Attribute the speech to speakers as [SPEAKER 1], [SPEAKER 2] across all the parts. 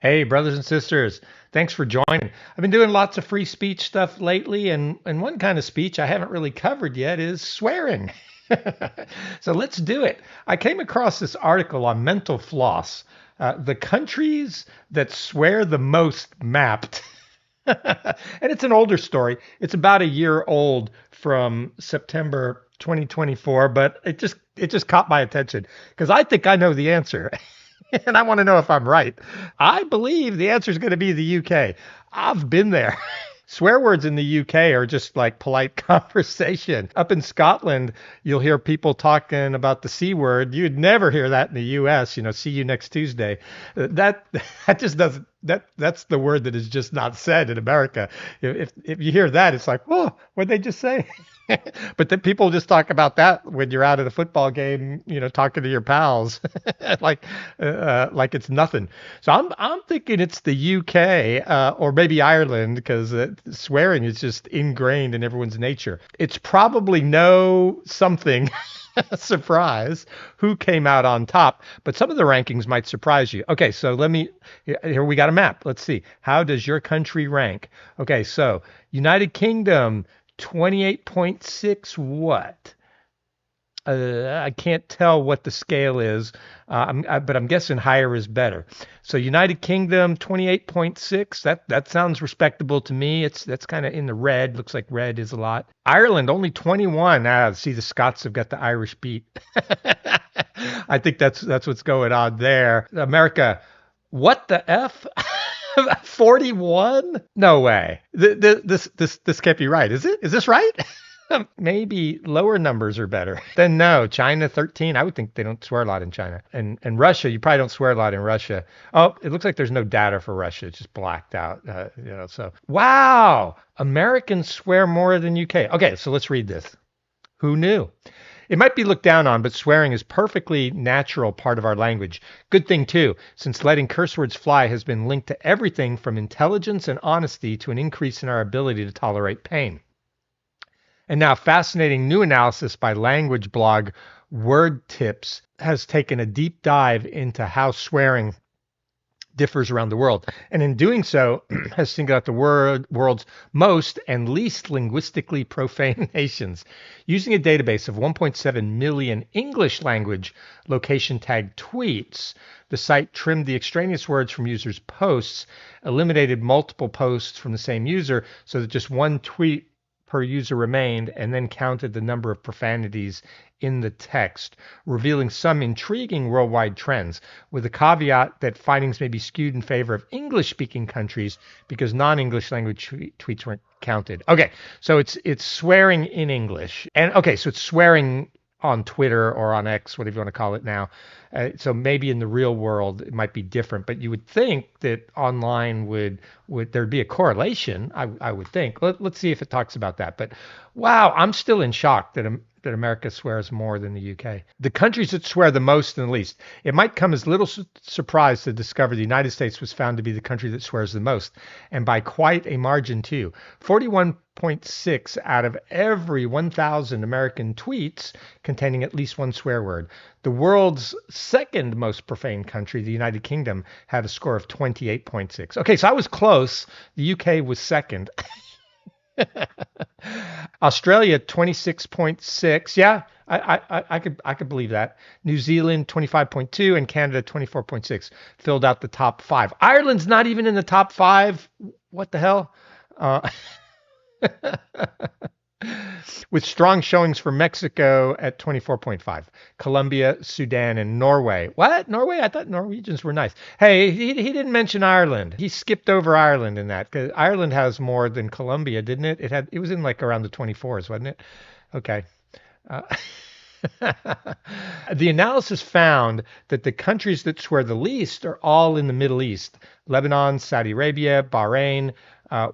[SPEAKER 1] Hey, brothers and sisters, thanks for joining. I've been doing lots of free speech stuff lately, and one kind of speech I haven't really covered yet is swearing. So let's do it. I came across this article on mental floss, the countries that swear the most mapped. And it's an older story. It's about a year old from September 2024, but it just caught my attention because I think I know the answer. And I want to know if I'm right. I believe the answer is going to be the UK. I've been there. Swear words in the UK are just like polite conversation. Up in Scotland, you'll hear people talking about the C word. You'd never hear that in the US, see you next Tuesday. That that just doesn't that's the word that is just not said in America. If you hear that, it's like, "Oh, what'd they just say?" But then people just talk about that when you're out at a football game, talking to your pals, like like it's nothing. So I'm thinking it's the UK or maybe Ireland because swearing is just ingrained in everyone's nature. It's probably no something. Surprise who came out on top, but some of the rankings might surprise you. Okay, so here we got a map. Let's see. How does your country rank? Okay, so United Kingdom 28.6 what? I can't tell what the scale is, but I'm guessing higher is better. So United Kingdom 28.6. That sounds respectable to me. That's kind of in the red. Looks like red is a lot. Ireland only 21. See, the Scots have got the Irish beat. I think that's what's going on there. America, what the f? 41? No way. This can't be right. Is it? Is this right? Maybe lower numbers are better. Then no, China 13. I would think they don't swear a lot in China. And Russia, you probably don't swear a lot in Russia. Oh, it looks like there's no data for Russia. It's just blacked out. So wow, Americans swear more than UK. Okay, so let's read this. Who knew? It might be looked down on, but swearing is perfectly natural part of our language. Good thing too, since letting curse words fly has been linked to everything from intelligence and honesty to an increase in our ability to tolerate pain. And now, fascinating new analysis by language blog Word Tips has taken a deep dive into how swearing differs around the world. And in doing so, has singled out the world's most and least linguistically profane nations. Using a database of 1.7 million English language location tagged tweets, the site trimmed the extraneous words from users' posts, eliminated multiple posts from the same user so that just one tweet per user remained, and then counted the number of profanities in the text, revealing some intriguing worldwide trends, with the caveat that findings may be skewed in favor of English-speaking countries because non-English language tweets weren't counted. Okay, so it's swearing in English, and okay, so it's swearing on Twitter or on X, whatever you want to call it now. So maybe in the real world it might be different, but you would think that online would there'd be a correlation. I would think. Let's see if it talks about that. But wow, I'm still in shock that America swears more than the UK. The countries that swear the most and the least. It might come as little surprise to discover the United States was found to be the country that swears the most, and by quite a margin too. 41.6 out of every 1,000 American tweets containing at least one swear word. The world's second most profane country, the United Kingdom, had a score of 28.6. Okay, so I was close. The UK was second. Australia 26.6. Yeah, I could believe that. New Zealand 25.2 and Canada 24.6 filled out the top five. Ireland's not even in the top five. What the hell? Uh, with strong showings for Mexico at 24.5, Colombia, Sudan, and Norway. What? Norway? I thought Norwegians were nice. Hey, he didn't mention Ireland. He skipped over Ireland in that because Ireland has more than Colombia, didn't it? It was in like around the 24s, wasn't it? Okay. Uh, the analysis found that the countries that swear the least are all in the Middle East. Lebanon, Saudi Arabia, Bahrain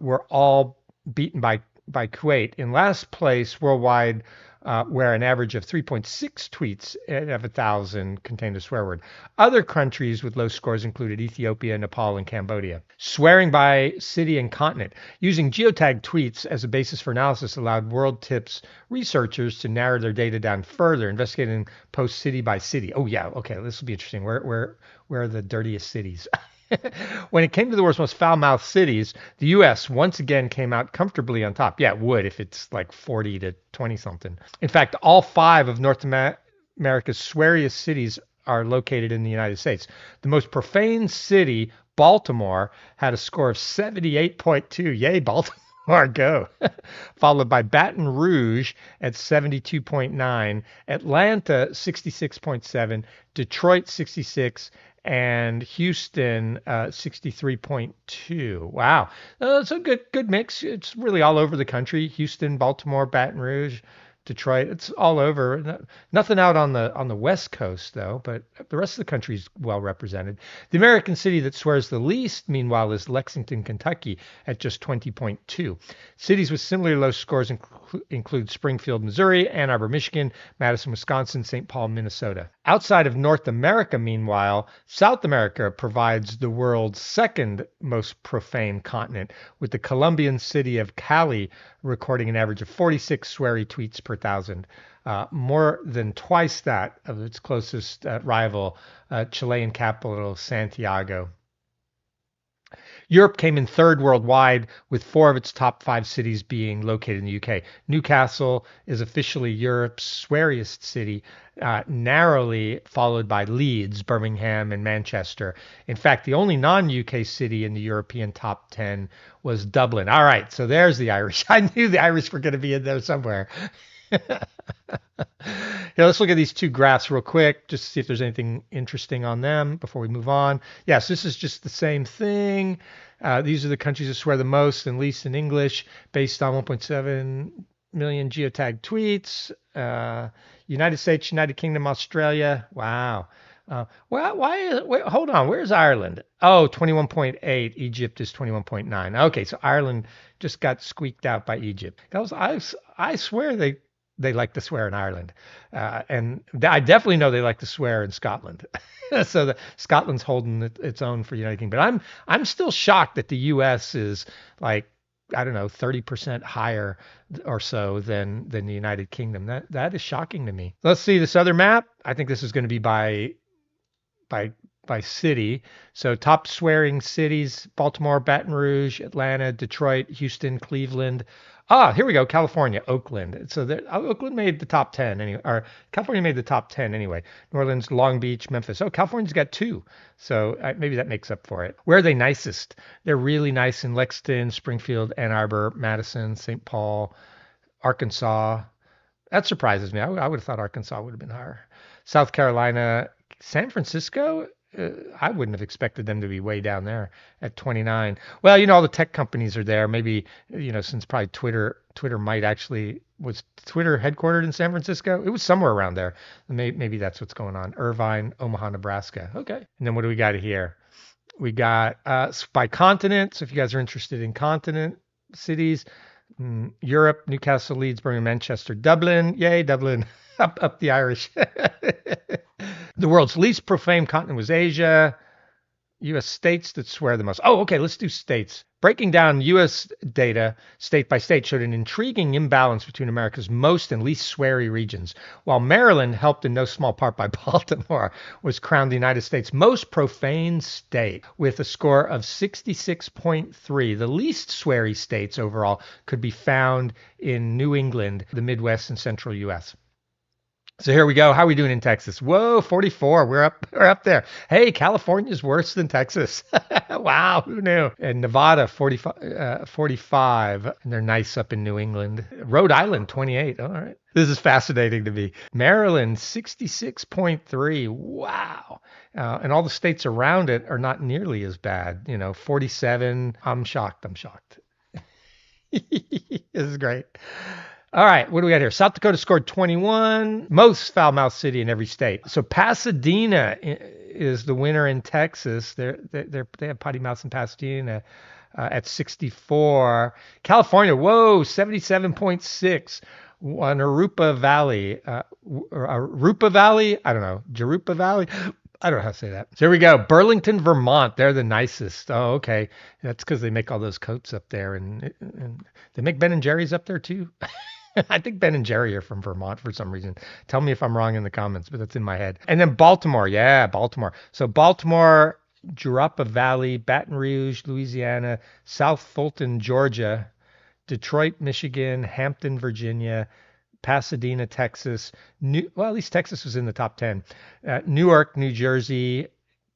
[SPEAKER 1] were all beaten by Kuwait. In last place worldwide, where an average of 3.6 tweets out of 1,000 contained a swear word. Other countries with low scores included Ethiopia, Nepal, and Cambodia. Swearing by city and continent. Using geotagged tweets as a basis for analysis allowed World Tips researchers to narrow their data down further, investigating posts city by city. Oh yeah, okay, this will be interesting. Where are the dirtiest cities? When it came to the world's most foul-mouthed cities, the U.S. once again came out comfortably on top. Yeah, it would if it's like 40 to 20 something. In fact, all five of America's sweariest cities are located in the United States. The most profane city, Baltimore, had a score of 78.2. Yay, Baltimore. Go. Followed by Baton Rouge at 72.9, Atlanta 66.7, Detroit 66, and Houston 63.2. Wow. It's a good mix. It's really all over the country. Houston, Baltimore, Baton Rouge, Detroit. It's all over. Nothing out on the West Coast though, but the rest of the country is well represented. The American city that swears the least, meanwhile, is Lexington, Kentucky, at just 20.2. Cities with similarly low scores include Springfield, Missouri, Ann Arbor, Michigan, Madison, Wisconsin, St. Paul, Minnesota. Outside of North America, meanwhile, South America provides the world's second most profane continent, with the Colombian city of Cali recording an average of 46 sweary tweets per thousand, more than twice that of its closest rival, Chilean capital Santiago. Europe came in third worldwide, with four of its top five cities being located in the UK. Newcastle is officially Europe's sweariest city, narrowly followed by Leeds, Birmingham, and Manchester. In fact, the only non-UK city in the European top 10 was Dublin. All right, so there's the Irish. I knew the Irish were going to be in there somewhere. Here, let's look at these two graphs real quick, just to see if there's anything interesting on them before we move on. Yes, this is just the same thing. These are the countries that swear the most and least in English, based on 1.7 million geotagged tweets. United States, United Kingdom, Australia. Wow. Wait, hold on. Where's Ireland? Oh, 21.8. Egypt is 21.9. Okay, so Ireland just got squeaked out by Egypt. I swear they like to swear in Ireland, and I definitely know they like to swear in Scotland. So Scotland's holding its own for United Kingdom. But I'm still shocked that the U.S. is like, I don't know, 30% higher or so than the United Kingdom. That is shocking to me. Let's see this other map. I think this is going to be by city. So top swearing cities: Baltimore, Baton Rouge, Atlanta, Detroit, Houston, Cleveland. Here we go. California, Oakland. So Oakland made the top 10 anyway, or California made the top 10 anyway. New Orleans, Long Beach, Memphis. Oh, California's got 2. So maybe that makes up for it. Where are they nicest? They're really nice in Lexington, Springfield, Ann Arbor, Madison, St. Paul, Arkansas. That surprises me. I would have thought Arkansas would have been higher. South Carolina, San Francisco. I wouldn't have expected them to be way down there at 29. Well, all the tech companies are there. Maybe, since probably Twitter was Twitter headquartered in San Francisco? It was somewhere around there. Maybe that's what's going on. Irvine, Omaha, Nebraska. Okay. And then what do we got here? We got by continent. So if you guys are interested in continent cities, Europe, Newcastle, Leeds, Birmingham, Manchester, Dublin. Yay, Dublin. up the Irish. The world's least profane continent was Asia. U.S. states that swear the most. Oh, okay, let's do states. Breaking down U.S. data state by state showed an intriguing imbalance between America's most and least sweary regions. While Maryland, helped in no small part by Baltimore, was crowned the United States' most profane state with a score of 66.3. The least sweary states overall could be found in New England, the Midwest, and central U.S. So here we go. How are we doing in Texas? Whoa, 44. We're up there. Hey, California's worse than Texas. Wow, who knew? And Nevada, 45. And they're nice up in New England. Rhode Island, 28. All right. This is fascinating to me. Maryland, 66.3. Wow. And all the states around it are not nearly as bad. 47. I'm shocked. This is great. All right, what do we got here? South Dakota scored 21, most foul-mouthed city in every state. So Pasadena is the winner in Texas. They have potty mouths in Pasadena at 64. California, whoa, 77.6. On Arupa Valley, Arupa Valley, I don't know, Jarupa Valley. I don't know how to say that. So here we go. Burlington, Vermont. They're the nicest. Oh, okay. That's because they make all those coats up there, and they make Ben and Jerry's up there too. I think Ben and Jerry are from Vermont for some reason. Tell me if I'm wrong in the comments, but that's in my head. And then Baltimore. Yeah, Baltimore. So Baltimore, Jurupa Valley, Baton Rouge, Louisiana, South Fulton, Georgia, Detroit, Michigan, Hampton, Virginia, Pasadena, Texas. Well, at least Texas was in the top 10. Newark, New Jersey,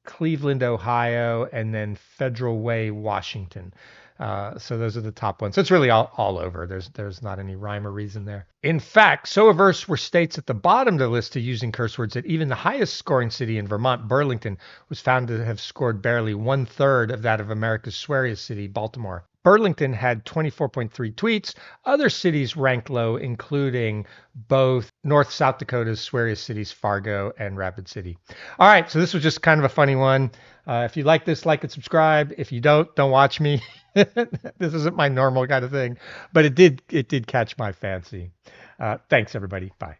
[SPEAKER 1] Cleveland, Ohio, and then Federal Way, Washington. So those are the top ones. So it's really all over. There's not any rhyme or reason there. In fact, so averse were states at the bottom of the list to using curse words that even the highest scoring city in Vermont, Burlington, was found to have scored barely 1/3 of that of America's sweariest city, Baltimore. Burlington had 24.3 tweets. Other cities ranked low, including both South Dakota's sweariest cities, Fargo and Rapid City. All right, so this was just kind of a funny one. If you like this, like and subscribe. If you don't watch me. This isn't my normal kind of thing, but it did catch my fancy. Thanks, everybody. Bye.